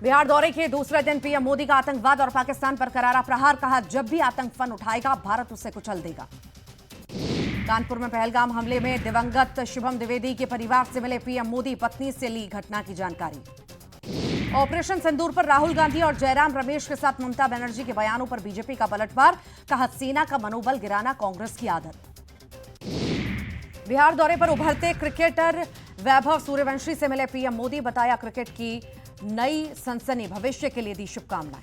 बिहार दौरे के दूसरे दिन पीएम मोदी का आतंकवाद और पाकिस्तान पर करारा प्रहार। कहा, जब भी आतंक फन उठाएगा भारत उसे कुचल देगा। कानपुर में पहलगाम हमले में दिवंगत शुभम द्विवेदी के परिवार से मिले पीएम मोदी, पत्नी से ली घटना की जानकारी। ऑपरेशन सिंदूर पर राहुल गांधी और जयराम रमेश के साथ ममता बनर्जी के बयानों पर बीजेपी का पलटवार। कहा, सेना का मनोबल गिराना कांग्रेस की आदत। बिहार दौरे पर उभरते क्रिकेटर वैभव सूर्यवंशी से मिले पीएम मोदी, बताया क्रिकेट की नई सनसनी, भविष्य के लिए दी शुभकामनाएं।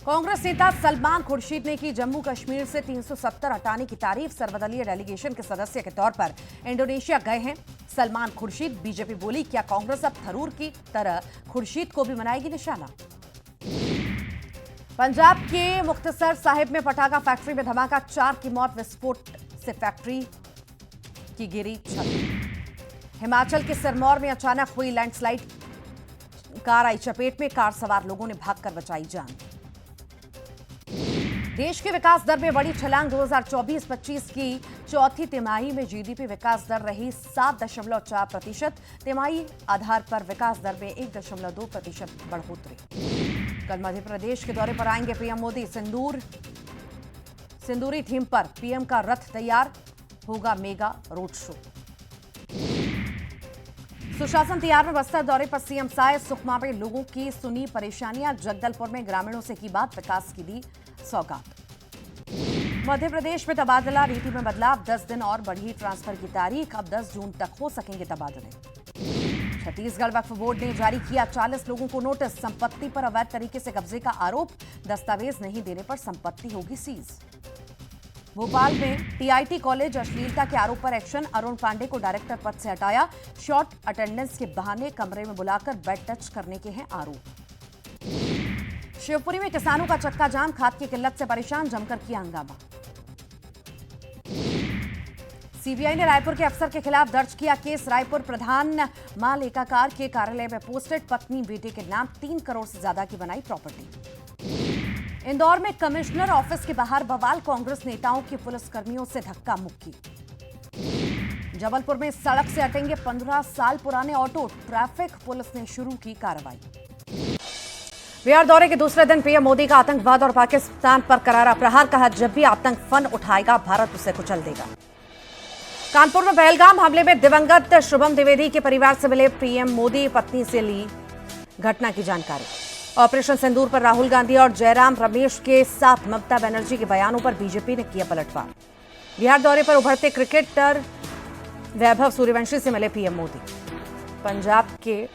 कांग्रेस नेता सलमान खुर्शीद ने की जम्मू कश्मीर से 370 हटाने की तारीफ। सर्वदलीय डेलीगेशन के सदस्य के तौर पर इंडोनेशिया गए हैं सलमान खुर्शीद। बीजेपी बोली, क्या कांग्रेस अब थरूर की तरह खुर्शीद को भी बनाएगी निशाना। पंजाब के मुक्तसर साहिब में पटाखा फैक्ट्री में धमाका, 4 की मौत, विस्फोट से फैक्ट्री की गिरी छत। हिमाचल के सिरमौर में अचानक हुई लैंडस्लाइड, कार आई चपेट में, कार सवार लोगों ने भागकर बचाई जान। देश के विकास दर में बड़ी छलांग, 2024-25 की चौथी तिमाही में जीडीपी विकास दर रही 7.4%। तिमाही आधार पर विकास दर में 1.2% बढ़ोतरी। कल मध्य प्रदेश के दौरे पर आएंगे पीएम मोदी। सिंदूरी थीम पर पीएम का रथ तैयार, होगा मेगा रोड शो। सुशासन तैयार में बस्तर दौरे पर सीएम साय। सुकमा में लोगों की सुनी परेशानियां, जगदलपुर में ग्रामीणों से की बात, विकास की दी सौगात। मध्य प्रदेश में तबादला नीति में बदलाव, 10 दिन और बढ़ी ट्रांसफर की तारीख, अब 10 जून तक हो सकेंगे तबादले। छत्तीसगढ़ वक्फ बोर्ड ने जारी किया 40 लोगों को नोटिस, संपत्ति पर अवैध तरीके से कब्जे का आरोप, दस्तावेज नहीं देने पर संपत्ति होगी सीज। भोपाल में टीआईटी कॉलेज अश्लीलता के आरोप पर एक्शन, अरुण पांडे को डायरेक्टर पद से हटाया। शॉर्ट अटेंडेंस के बहाने कमरे में बुलाकर बेड टच करने के हैं आरोप। शिवपुरी में किसानों का चक्का जाम, खाद की किल्लत से परेशान, जमकर किया हंगामा। सीबीआई ने रायपुर के अफसर के खिलाफ दर्ज किया केस। रायपुर प्रधान माल एकाकार के कार्यालय में पोस्टेड, पत्नी बेटे के नाम 3 करोड़ से ज्यादा की बनाई प्रॉपर्टी। इंदौर में कमिश्नर ऑफिस के बाहर बवाल, कांग्रेस नेताओं की पुलिसकर्मियों से धक्का मुक्की। जबलपुर में सड़क से हटेंगे 15 साल पुराने ऑटो, ट्रैफिक पुलिस ने शुरू की कार्रवाई। बिहार दौरे के दूसरे दिन पीएम मोदी का आतंकवाद और पाकिस्तान पर करारा प्रहार। कहा, जब भी आतंक फन उठाएगा भारत उसे कुचल देगा। कानपुर में पहलगाम हमले में दिवंगत शुभम द्विवेदी के परिवार से मिले पीएम मोदी, पत्नी से ली घटना की जानकारी। ऑपरेशन सिंदूर पर राहुल गांधी और जयराम रमेश के साथ ममता बनर्जी के बयानों पर बीजेपी ने किया पलटवार। बिहार दौरे पर उभरते क्रिकेटर वैभव सूर्यवंशी से मिले पीएम मोदी। पंजाब के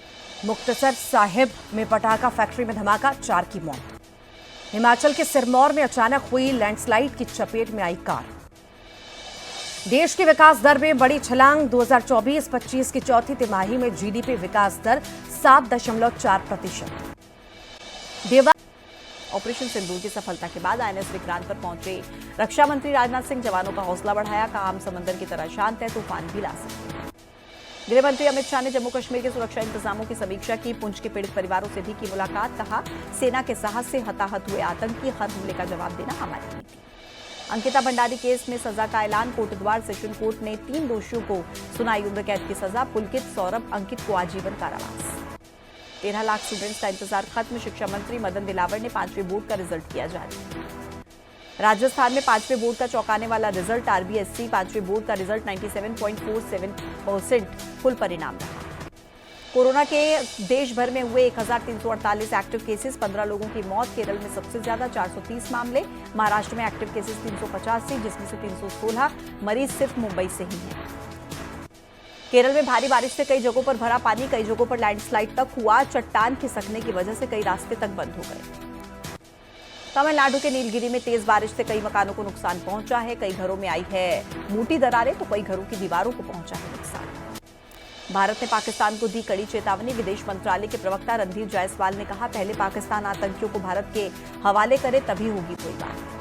मुक्तसर साहिब में पटाखा फैक्ट्री में धमाका, 4 की मौत। हिमाचल के सिरमौर में अचानक हुई लैंडस्लाइड की चपेट में आई कार। देश की विकास दर में बड़ी छलांग, 2024-25 की चौथी तिमाही में जीडीपी विकास दर 7.4%। ऑपरेशन सिंदूर की सफलता के बाद आईएनएस विक्रांत पर पहुंचे रक्षा मंत्री राजनाथ सिंह, जवानों का हौसला बढ़ाया। कहा, हम समंदर की तरह शांत है, तूफान भी ला सकते हैं। गृह मंत्री अमित शाह ने जम्मू कश्मीर के सुरक्षा इंतजामों की समीक्षा की। पुंछ के पीड़ित परिवारों से भी की मुलाकात। कहा, सेना के साहस से हताहत हुए आतंकी, हर हमले का जवाब देना हमारी नीति। अंकिता भंडारी केस में सजा का ऐलान, कोटद्वार सेशन कोर्ट ने 3 दोषियों को सुनाई उम्र कैद की सजा। पुलकित, सौरभ, अंकित को आजीवन कारावास। 13 लाख स्टूडेंट्स का इंतजार खत्म। शिक्षा मंत्री मदन दिलावर ने 5वीं बोर्ड का रिजल्ट किया जारी। राजस्थान में 5वीं बोर्ड का चौंकाने वाला रिजल्ट। आरबीएससी 5वीं बोर्ड का रिजल्ट 97.47% फुल परिणाम रहा। कोरोना के देश भर में हुए 1348 एक्टिव केसेस, 15 लोगों की मौत। केरल में सबसे ज्यादा 430 मामले। महाराष्ट्र में एक्टिव केसेस 385, जिसमें से 316 मरीज सिर्फ मुंबई से ही हैं। केरल में भारी बारिश से कई जगहों पर भरा पानी, कई जगहों पर लैंडस्लाइड तक हुआ। चट्टान खिसकने की वजह से कई रास्ते तक बंद हो गए। तमिलनाडु के नीलगिरी में तेज बारिश से कई मकानों को नुकसान पहुंचा है। कई घरों में आई है मोटी दरारें, तो कई घरों की दीवारों को पहुंचा है नुकसान। भारत ने पाकिस्तान को दी कड़ी चेतावनी। विदेश मंत्रालय के प्रवक्ता रणधीर जायसवाल ने कहा, पहले पाकिस्तान आतंकियों को भारत के हवाले करे, तभी होगी कोई बात।